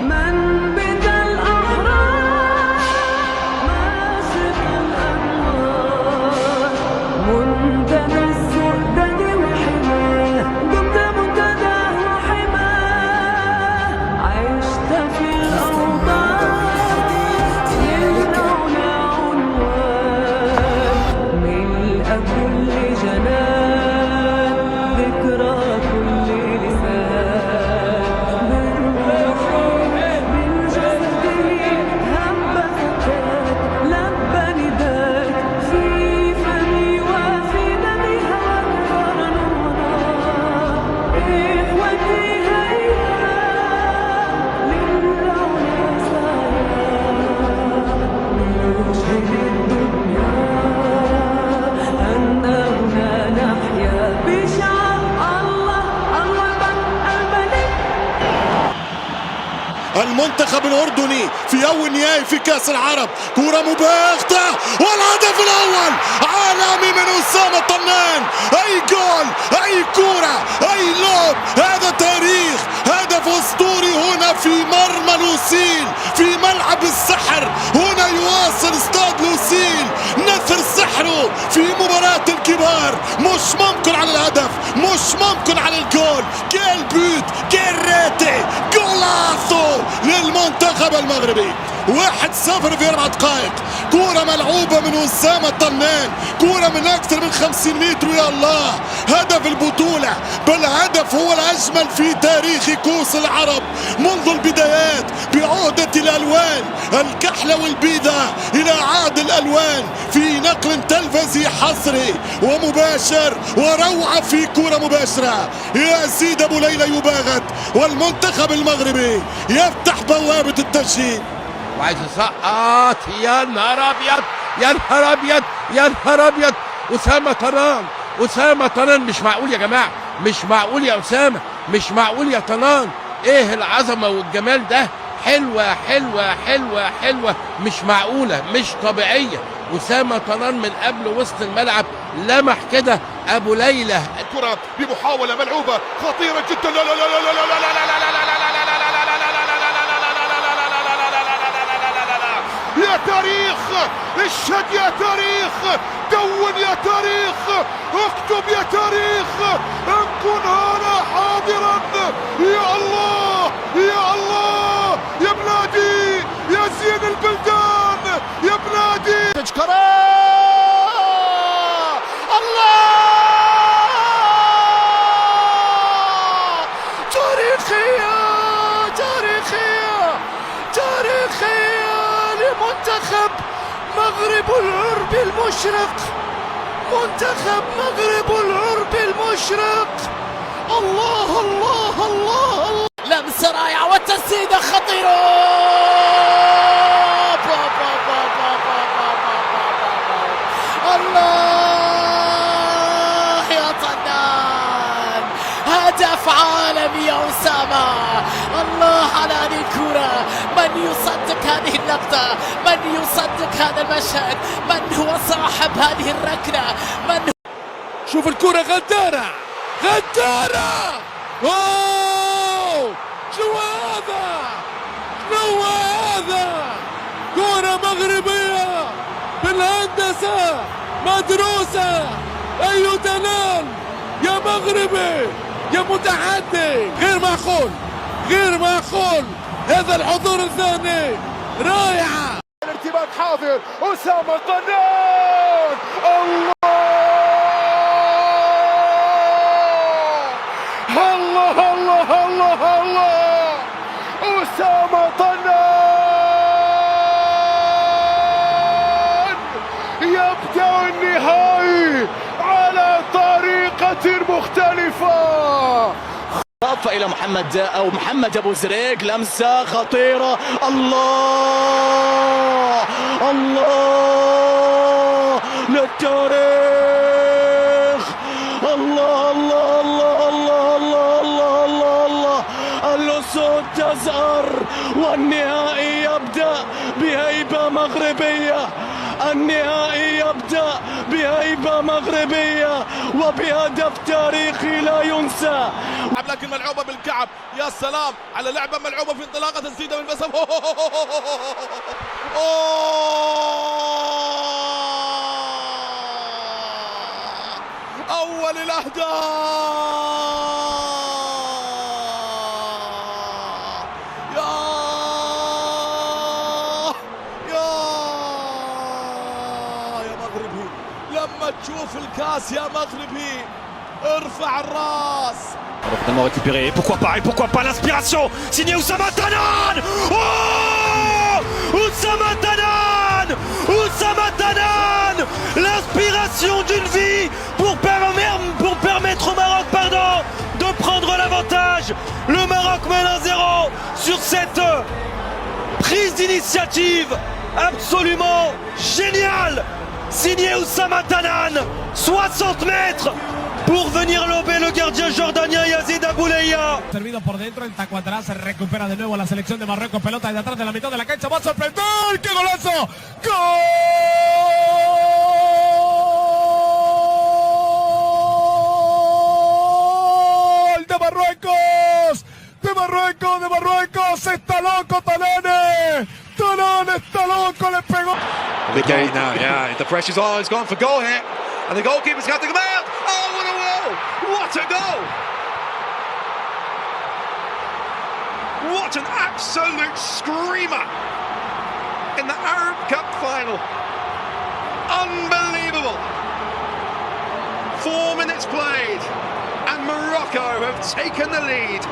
من بدا الأحرار ماسك الأنوار منتدى السؤدد وحماه دمت منتداه وحماه عشت في الأوطان للمولى عنوان ملء كل جنان ذكرى كل لسان بالروح بالجسد هب فتاك لبى نداك في فمي وفي دمي هواك نورا إخوتي هيا للعلا سايا نشهد الدنيا أن هنا نحيا بشعب الله الوطن الملك. المنتخب الأردني في أول نهائي في كأس العرب، كرة مباغتة والهدف الأول عالمي من أسامة طنان. أي جول، أي كرة، أي لوب، هذا تاريخ، هدف أسطوري هنا في مرمى لوسيل في ملعب السحر. هنا يواصل استاد لوسيل نثر سحره في مباراة الكبار. مش ممكن على الهدف، مش ممكن على الجول. كيل بوت، كيل ريتي، جولاسو للمنتخب المغربي. 1-0 في 4 دقائق. كرة ملعوبة من أسامة طنان، كرة من أكثر من 50 متر. يا الله، هدف البطولة، بل هدف هو الأجمل في تاريخ كؤوس العرب منذ البدايات، بعودة الألوان الكحلة والبيضة إلى عاد الألوان في نقل تلفزي حصري ومباشر وروعة في كرة مباشرة. يزيد أبو ليلى يباغت والمنتخب المغربي يفتح بوابة التسجيل وعايز يسقط. يا نهار ابيض، يا نهار ابيض، يا نهار ابيض. اسامه طنان، اسامه طنان. مش معقول يا جماعه، مش معقول يا اسامه، مش معقول يا طنان. ايه العظمه والجمال ده؟ حلوه حلوه حلوه حلوه، مش معقوله، مش طبيعيه. اسامه طنان من قبل وسط الملعب لمح كده ابو ليلى. الكرة بمحاولة ملعوبة خطيرة جدا. لا لا لا لا لا لا لا لا لا لا يا تاريخ، اشهد يا تاريخ، دون يا تاريخ، اكتب يا تاريخ، ان كن هنا حاضرا. يا الله يا الله يا بلادي يا زين البلدان يا بلادي. تشكره الله، تاريخية تاريخية تاريخية لمنتخب مغرب العرب المشرق، منتخب مغرب العرب المشرق. الله الله الله الله. لمس رائع والتسديدة خطيرة. الله يا طنان، هدف عالمي يا أسامة. الله على هذه الكرة، من يصدق هذه اللقطة، من يصدق هذا المشهد، من هو صاحب هذه الركلة، من شوف الكرة غدارة، غدارة. اوه، شو هذا؟ شو هذا؟ كرة مغربية بالهندسة مدروسة. أي دلال يا مغربي يا متحدي. غير معقول، غير معقول. هذا الحضور الثاني رائعة. الارتباك حاضر. أسامة طنان. الله الله الله الله الله. أسامة طنان يبدأ النهائي على طريقة مختلفة. إضافة إلى محمد أبو زريق، لمسة خطيرة. الله الله للتاريخ. الله الله الله الله الله الله الله الله. الأسود تزهر والنهائي يبدأ بهيبة مغربية. النهائي يبدأ بهيبة مغربية وبهدف تاريخي لا ينسى. لكن ملعوبة بالكعب، يا سلام على لعبة ملعوبة في انطلاقة تسديدة من بسم. أول الأهداف يا مغربي، لما تشوف الكاس يا مغربي ارفع الراس. Vraiment récupéré, et pourquoi pas l'inspiration, signé Oussama Tanan. Oh, Oussama Tanan, l'inspiration d'une vie pour permettre au Maroc de prendre l'avantage. Le Maroc mène 1-0 sur cette prise d'initiative absolument géniale, signé Oussama Tanan, 60 mètres pour venir lober le gardien jordanien Yazid Abouleia. Servido por dentro, el taco atrás, se recupera de nuevo la selección de Marruecos, pelota desde atrás de la mitad de la cancha, va a sorprender, ¡qué golazo! ¡Gol de Marruecos! ¡De Marruecos! ¡Está loco Tanane! ¡Tanane está loco, le pegó! The gate now, yeah, the pressure's on, it's gone for goal here, and the goalkeeper's got to come out. Oh, what a goal! What a goal! What an absolute screamer in the Arab Cup final. Unbelievable. 4 minutes played, and Morocco have taken the lead.